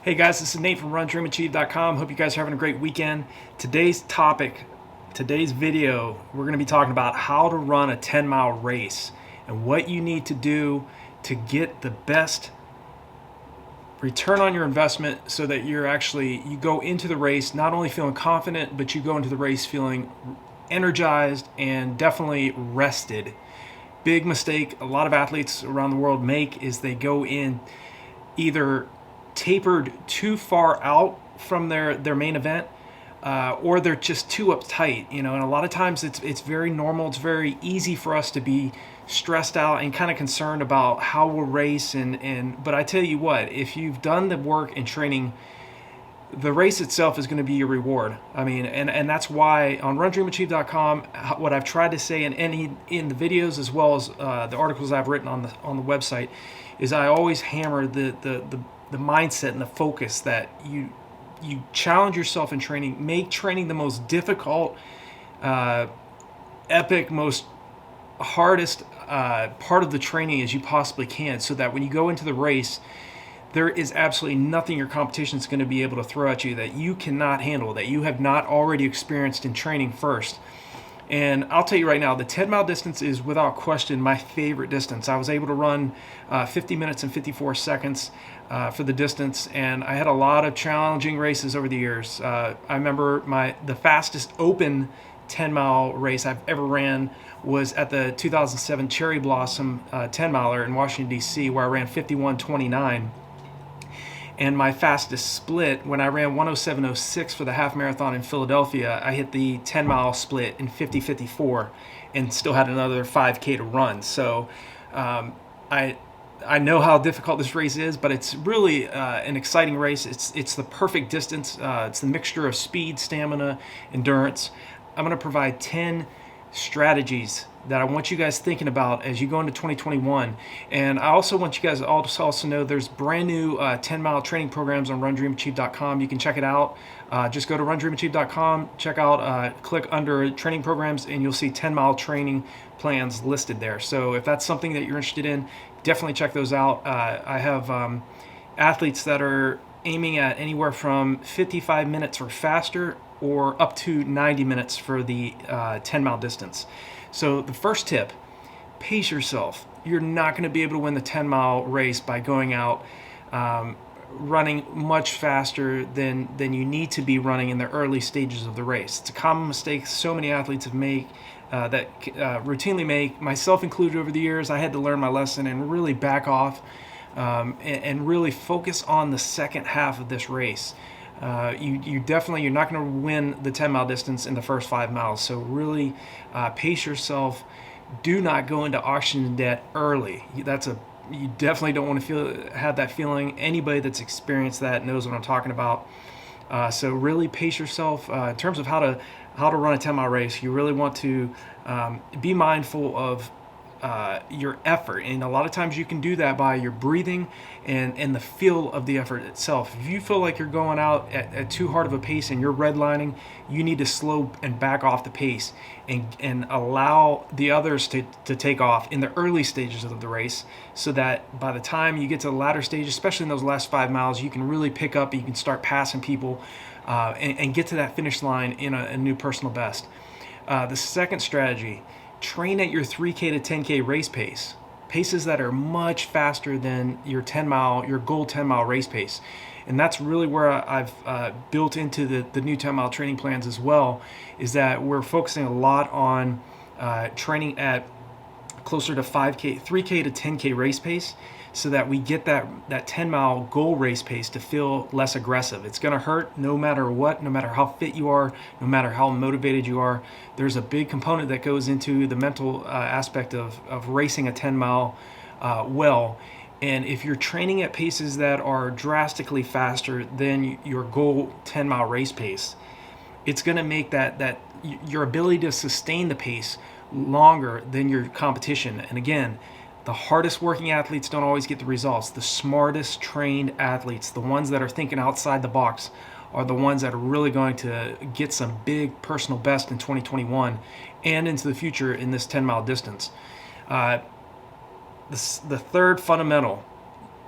Hey guys, this is Nate from RunDreamAchieve.com. Hope you guys are having a great weekend. Today's topic, today's video, we're going to be talking about how to run a 10-mile race and what you need to do to get the best return on your investment so that you go into the race not only feeling confident, but you go into the race feeling energized and definitely rested. Big mistake a lot of athletes around the world make is they go in either tapered too far out from their main event, or they're just too uptight, and a lot of times it's very normal. It's very easy for us to be stressed out and kind of concerned about how we'll race, but I tell you what, if you've done the work in training, the race itself is going to be your reward. I mean, and that's why on RunDreamAchieve.com, what I've tried to say in the videos as well as the articles I've written on the website is I always hammer the mindset and the focus that you challenge yourself in training, make training the most difficult, epic, most hardest part of the training as you possibly can, so that when you go into the race, there is absolutely nothing your competition is going to be able to throw at you that you cannot handle, that you have not already experienced in training first. And I'll tell you right now, the 10-mile distance is without question my favorite distance. I was able to run 50 minutes and 54 seconds for the distance, and I had a lot of challenging races over the years. I remember the fastest open 10-mile race I've ever ran was at the 2007 Cherry Blossom 10-miler in Washington, D.C., where I ran 51:29. And my fastest split, when I ran 107.06 for the half marathon in Philadelphia, I hit the 10-mile split in 50:54 and still had another 5K to run. So I know how difficult this race is, but it's really an exciting race. It's the perfect distance. It's the mixture of speed, stamina, endurance. I'm going to provide 10 strategies that I want you guys thinking about as you go into 2021. And I also want you guys also know there's brand new 10-mile training programs on RunDreamAchieve.com. You can check it out. Just go to RunDreamAchieve.com, check out, click under training programs, and you'll see 10-mile training plans listed there. So if that's something that you're interested in, definitely check those out. I have athletes that are aiming at anywhere from 55 minutes or faster, or up to 90 minutes for the 10-mile distance. So the first tip, pace yourself. You're not going to be able to win the 10-mile race by going out running much faster than you need to be running in the early stages of the race. It's a common mistake so many athletes have made, routinely make, myself included over the years. I had to learn my lesson and really back off and really focus on the second half of this race. You're not going to win the 10-mile distance in the first 5 miles. So really pace yourself. Do not go into oxygen debt early. You definitely don't want to have that feeling. Anybody that's experienced that knows what I'm talking about. So really pace yourself in terms of how to run a 10-mile race. You really want to be mindful of your effort, and a lot of times you can do that by your breathing and the feel of the effort itself. If you feel like you're going out at too hard of a pace and you're redlining, you need to slow and back off the pace and allow the others to take off in the early stages of the race, so that by the time you get to the latter stage, especially in those last 5 miles, you can really pick up, you can start passing people and get to that finish line in a new personal best. The second strategy, train at your 3K to 10K race pace, paces that are much faster than your goal 10-mile race pace. And that's really where I've built into the new 10-mile training plans as well, is that we're focusing a lot on training at closer to 3K to 10K race pace, so that we get that 10-mile goal race pace to feel less aggressive. It's going to hurt no matter what, no matter how fit you are, no matter how motivated you are. There's a big component that goes into the mental aspect of racing a 10-mile well. And if you're training at paces that are drastically faster than your goal 10-mile race pace, it's going to make that your ability to sustain the pace longer than your competition. And again, the hardest working athletes don't always get the results. The smartest trained athletes, the ones that are thinking outside the box, are the ones that are really going to get some big personal best in 2021 and into the future in this 10-mile distance. The third fundamental,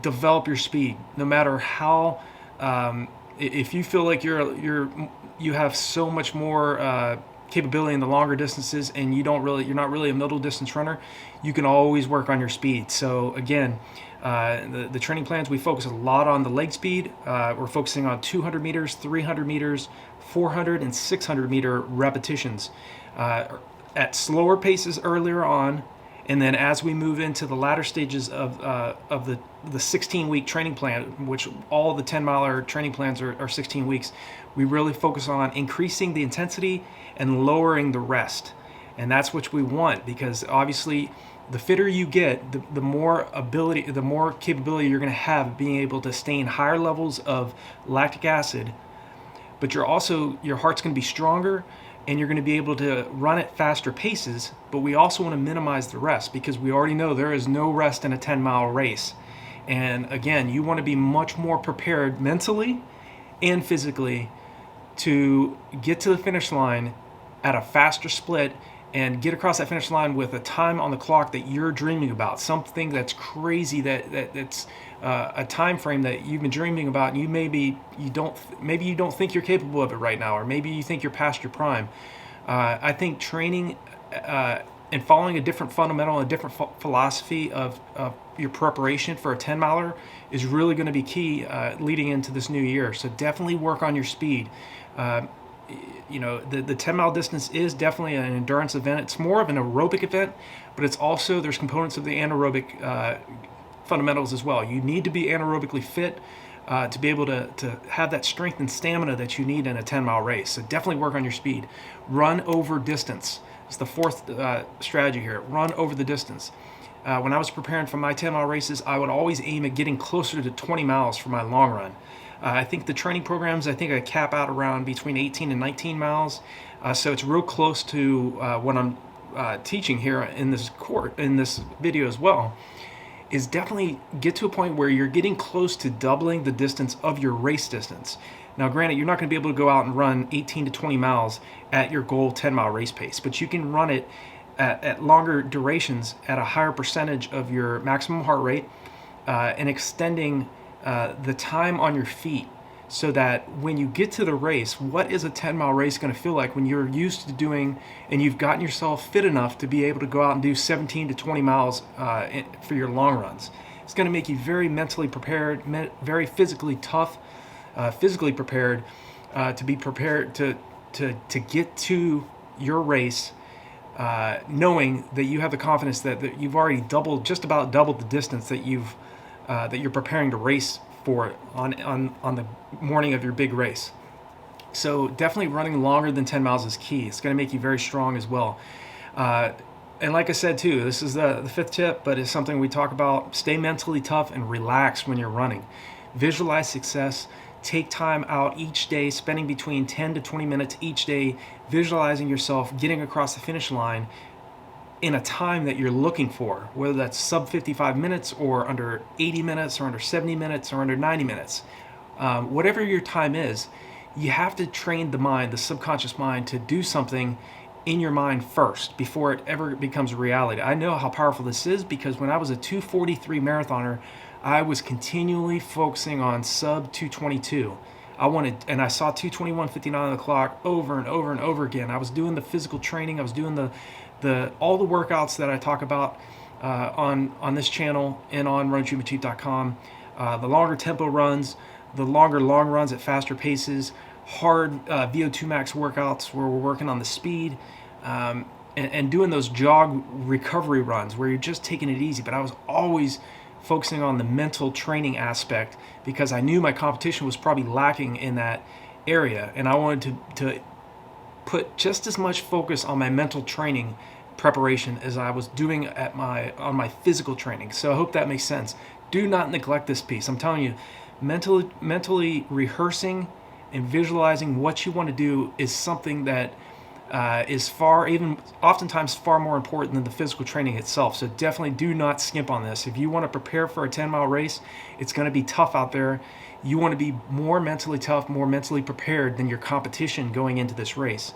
develop your speed. No matter how If you feel like you have so much more capability in the longer distances, and you're not really a middle distance runner, you can always work on your speed. So again, the training plans, we focus a lot on the leg speed. We're focusing on 200 meters, 300 meters, 400 and 600 meter repetitions at slower paces earlier on. And then as we move into the latter stages of the 16-week training plan, which all the 10-miler training plans are 16 weeks, we really focus on increasing the intensity and lowering the rest. And that's what we want, because obviously the fitter you get, the more capability you're going to have of being able to sustain higher levels of lactic acid. But your heart's going to be stronger, and you're going to be able to run at faster paces. But we also want to minimize the rest, because we already know there is no rest in a 10-mile race. And again, you want to be much more prepared mentally and physically to get to the finish line at a faster split and get across that finish line with a time on the clock that you're dreaming about, something that's crazy, that's a time frame that you've been dreaming about, and maybe you don't think you're capable of it right now, or maybe you think you're past your prime. I think training and following a different fundamental and a different philosophy of your preparation for a 10-miler is really going to be key leading into this new year. So definitely work on your speed. The 10-mile distance is definitely an endurance event. It's more of an aerobic event, but it's also, there's components of the anaerobic fundamentals as well. You need to be anaerobically fit to be able to have that strength and stamina that you need in a 10-mile race. So definitely work on your speed. Run over distance. It's the fourth strategy here. Run over the distance. When I was preparing for my 10-mile races, I would always aim at getting closer to 20 miles for my long run. I think the training programs, I cap out around between 18 and 19 miles. So it's real close to what I'm teaching here in this video as well, is definitely get to a point where you're getting close to doubling the distance of your race distance. Now, granted, you're not going to be able to go out and run 18 to 20 miles at your goal 10-mile race pace, but you can run it at longer durations at a higher percentage of your maximum heart rate and extending the time on your feet, so that when you get to the race, what is a 10-mile race going to feel like when you're used to doing, and you've gotten yourself fit enough to be able to go out and do 17 to 20 miles for your long runs. It's going to make you very mentally prepared, very physically tough, physically prepared to be prepared to get to your race, knowing that you have the confidence that you've already just about doubled the distance that you're preparing to race for on the morning of your big race. So definitely running longer than 10 miles is key. It's going to make you very strong as well. And like I said too, this is the fifth tip, but it's something we talk about. Stay mentally tough and relax when you're running. Visualize success. Take time out each day, spending between 10 to 20 minutes each day, visualizing yourself getting across the finish line in a time that you're looking for, whether that's sub 55 minutes or under 80 minutes or under 70 minutes or under 90 minutes. Whatever your time is, you have to train the mind, the subconscious mind, to do something in your mind first before it ever becomes a reality. I know how powerful this is, because when I was a 2:43 marathoner, I was continually focusing on sub 2:22. And I saw 2:21:59 on the clock over and over and over again. I was doing the physical training. I was doing all the workouts that I talk about on this channel and on RunDreamAchieve.com. The longer tempo runs, the longer long runs at faster paces, hard VO2 max workouts where we're working on the speed, and doing those jog recovery runs where you're just taking it easy. But I was always focusing on the mental training aspect, because I knew my competition was probably lacking in that area, and I wanted to put just as much focus on my mental training preparation as I was doing on my physical training. So I hope that makes sense. Do not neglect this piece. I'm telling you, mentally rehearsing and visualizing what you want to do is something that is oftentimes far more important than the physical training itself. So definitely do not skimp on this. If you want to prepare for a 10-mile race, it's going to be tough out there. You want to be more mentally tough, more mentally prepared than your competition going into this race.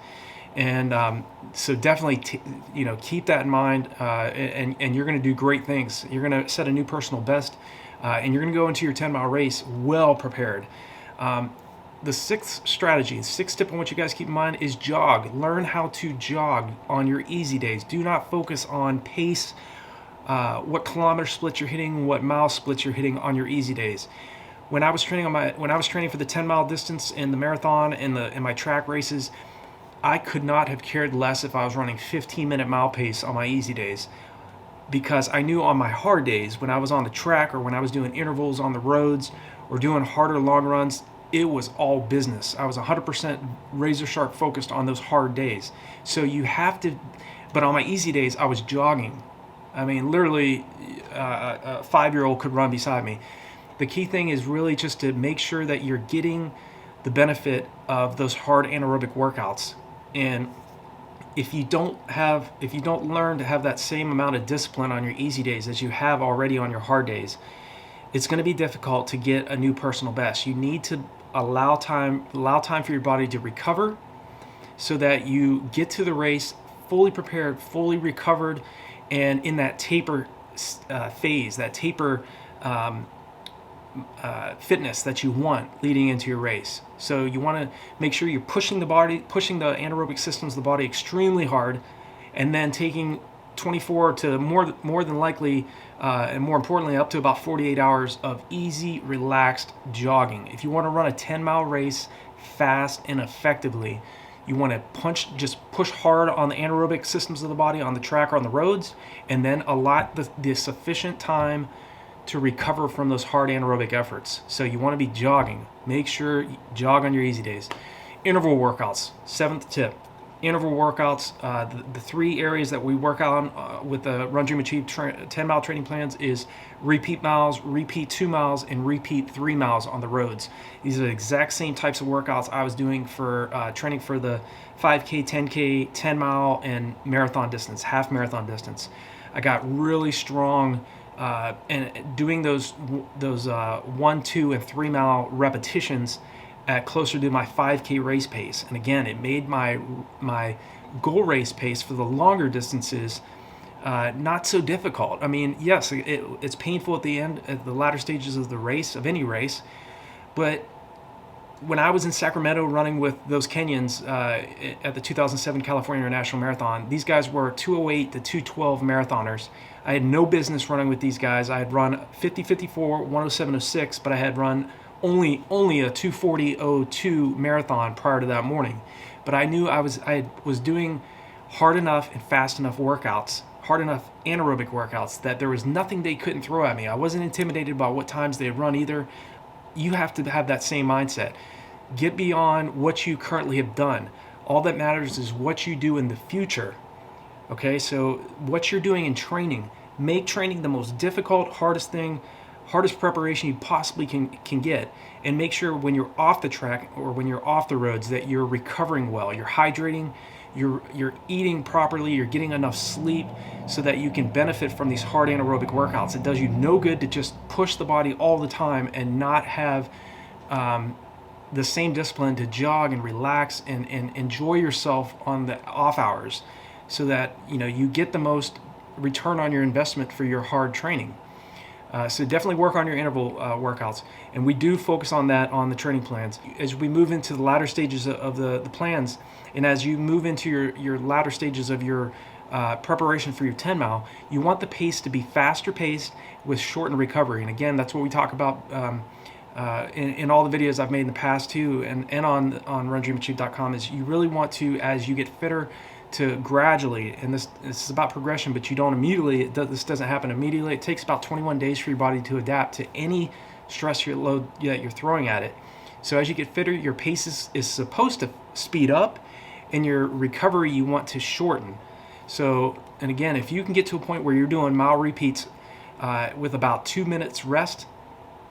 And so definitely keep that in mind, and you're going to do great things. You're going to set a new personal best, and you're going to go into your 10-mile race well prepared. The sixth strategy, the sixth tip I want you guys to keep in mind is jog. Learn how to jog on your easy days. Do not focus on pace, what kilometer splits you're hitting, what mile splits you're hitting on your easy days. When I was training for the 10-mile distance in the marathon and in my track races, I could not have cared less if I was running 15-minute mile pace on my easy days, because I knew on my hard days, when I was on the track or when I was doing intervals on the roads or doing harder long runs, it was all business. I was 100% razor sharp focused on those hard days. So you have to, but on my easy days, I was jogging. I mean, literally, a 5-year-old could run beside me. The key thing is really just to make sure that you're getting the benefit of those hard anaerobic workouts. And if you don't learn to have that same amount of discipline on your easy days as you have already on your hard days, it's going to be difficult to get a new personal best. You need to allow time for your body to recover, so that you get to the race fully prepared, fully recovered, and in that taper phase, that taper fitness that you want leading into your race. So you want to make sure you're pushing the anaerobic systems of the body extremely hard, and then taking 24 to more than likely, and more importantly, up to about 48 hours of easy, relaxed jogging. If you want to run a 10-mile race fast and effectively, you want to just push hard on the anaerobic systems of the body on the track or on the roads, and then allot the sufficient time to recover from those hard anaerobic efforts. So you want to be jogging. Make sure you jog on your easy days. Interval workouts, seventh tip. Interval workouts, the three areas that we work on with the RunDreamAchieve 10-mile training plans is repeat miles, repeat 2 miles, and repeat 3 miles on the roads. These are the exact same types of workouts I was doing for training for the 5K, 10K, 10-mile, and marathon distance, half marathon distance. I got really strong and doing those 1, 2, and 3 mile repetitions at closer to my 5K race pace. And again, it made my goal race pace for the longer distances not so difficult. I mean, yes, it's painful at the end, at the latter stages of the race, of any race, but when I was in Sacramento running with those Kenyans at the 2007 California International Marathon, these guys were 2:08 to 2:12 marathoners. I had no business running with these guys. I had run 50:54, 1:07:06, but I had run only a 2:40:02 marathon prior to that morning. But I knew I was doing hard enough and fast enough workouts, hard enough anaerobic workouts, that there was nothing they couldn't throw at me. I wasn't intimidated by what times they had run either. You have to have that same mindset. Get beyond what you currently have done. All that matters is what you do in the future. Okay, so what you're doing in training, make training the most difficult, hardest preparation you possibly can get, and make sure when you're off the track or when you're off the roads that you're recovering well, you're hydrating, you're eating properly, you're getting enough sleep so that you can benefit from these hard anaerobic workouts. It does you no good to just push the body all the time and not have the same discipline to jog and relax and enjoy yourself on the off hours, so that you get the most return on your investment for your hard training. So definitely work on your interval workouts, and we do focus on that on the training plans. As we move into the latter stages of the plans, and as you move into your latter stages of your preparation for your 10 mile, you want the pace to be faster paced with shortened recovery. And again, that's what we talk about in all the videos I've made in the past too, and on RunDreamAchieve.com, is you really want to, as you get fitter, to gradually, and this is about progression, but you don't immediately, this doesn't happen immediately. It takes about 21 days for your body to adapt to any stress load that you're throwing at it. So as you get fitter, your pace is supposed to speed up, and your recovery you want to shorten. So, and again, if you can get to a point where you're doing mile repeats with about 2 minutes rest,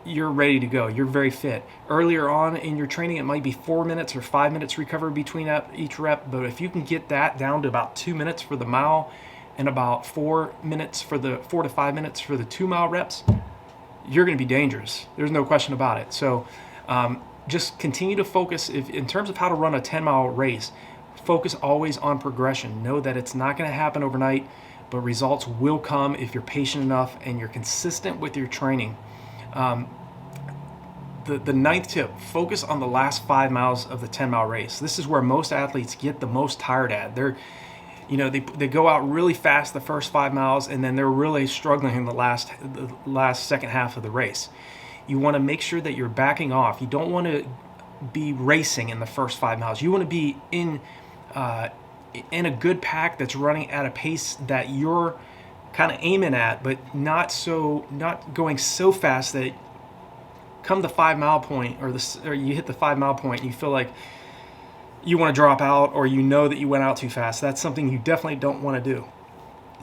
you're ready to go. You're very fit. Earlier on in your training, it might be 4 minutes or 5 minutes recovery between each rep, but if you can get that down to about 2 minutes for the mile and about 4 to 5 minutes for the 2 mile reps, you're going to be dangerous. There's no question about it. So just continue to focus. In terms of how to run a 10-mile race, focus always on progression. Know that it's not going to happen overnight, but results will come if you're patient enough and you're consistent with your training. the ninth tip, focus on the last 5 miles of the 10-mile race. This is where most athletes get the most tired at. They go out really fast the first 5 miles, and then they're really struggling in the last second half of the race. You want to make sure that you're backing off. You don't want to be racing in the first 5 miles. You want to be in a good pack that's running at a pace that you're kind of aiming at, but not going so fast that come the 5 mile point, or you hit the 5 mile point and you feel like you want to drop out, or you know that you went out too fast. That's something you definitely don't want to do.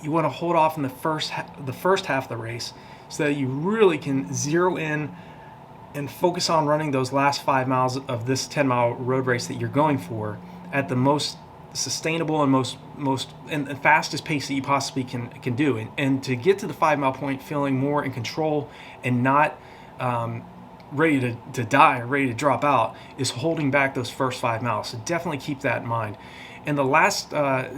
You want to hold off in the first half of the race so that you really can zero in and focus on running those last 5 miles of this 10-mile road race that you're going for at the most sustainable and most and fastest pace that you possibly can do, and to get to the 5 mile point feeling more in control and not ready to die or ready to drop out, is holding back those first 5 miles. So definitely keep that in mind. And the last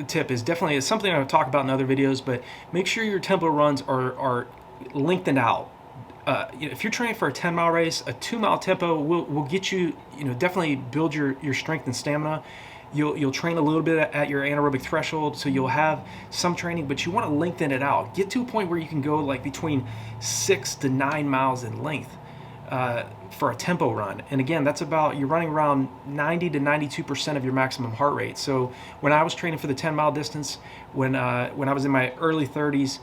tip is something I'll talk about in other videos, but make sure your tempo runs are lengthened out. If you're training for a 10-mile race, a 2-mile tempo will get you, definitely build your strength and stamina. You'll train a little bit at your anaerobic threshold, so you'll have some training, but you want to lengthen it out. Get to a point where you can go like between 6 to 9 miles in length for a tempo run. And again, that's about, you're running around 90 to 92% of your maximum heart rate. So when I was training for the 10-mile distance, when I was in my early 30s,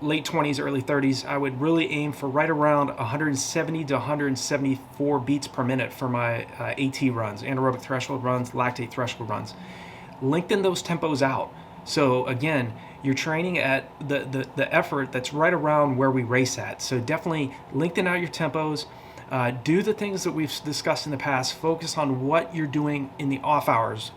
late 20s, early 30s, I would really aim for right around 170 to 174 beats per minute for my AT runs, anaerobic threshold runs, lactate threshold runs. Lengthen those tempos out. So again, you're training at the effort that's right around where we race at. So definitely lengthen out your tempos. Do the things that we've discussed in the past. Focus on what you're doing in the off hours,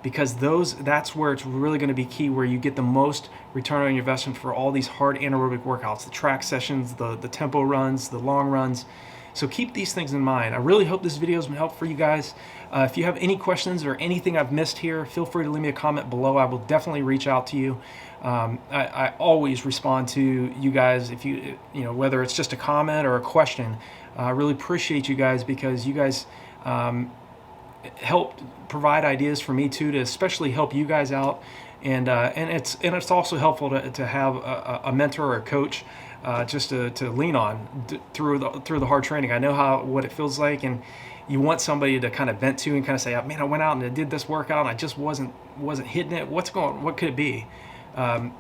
because that's where it's really going to be key, where you get the most return on your investment for all these hard anaerobic workouts, the track sessions, the tempo runs, the long runs. So keep these things in mind. I really hope this video has been helpful for you guys. If you have any questions or anything I've missed here, feel free to leave me a comment below. I will definitely reach out to you. I always respond to you guys, if whether it's just a comment or a question. I really appreciate you guys, because you guys help provide ideas for me too, to especially help you guys out, and it's also helpful to have a mentor or a coach just to lean on through the hard training. I know what it feels like, and you want somebody to kind of vent to and kind of say, oh, man, I went out and I did this workout and I just wasn't hitting it. What could it be?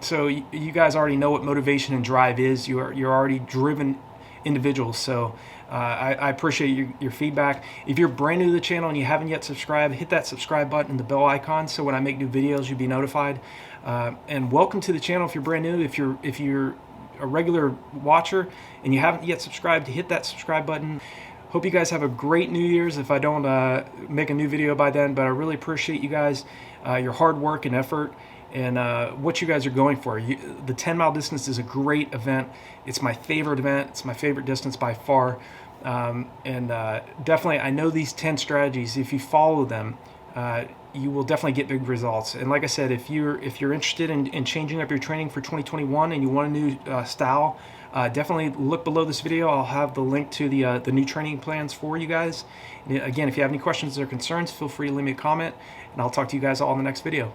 So you guys already know what motivation and drive is. You're already driven individuals. So I appreciate your feedback. If you're brand new to the channel and you haven't yet subscribed, hit that subscribe button and the bell icon, so when I make new videos you'll be notified. And welcome to the channel if you're brand new. If you're a regular watcher and you haven't yet subscribed, hit that subscribe button. Hope you guys have a great New Year's if I don't make a new video by then, but I really appreciate you guys, your hard work and effort, and what you guys are going for. The 10-mile distance is a great event. It's my favorite event. It's my favorite distance by far. Definitely, I know these 10 strategies, if you follow them, you will definitely get big results. And like I said, if you're interested in changing up your training for 2021 and you want a new style, definitely look below this video. I'll have the link to the new training plans for you guys. And again, if you have any questions or concerns, feel free to leave me a comment, and I'll talk to you guys all in the next video.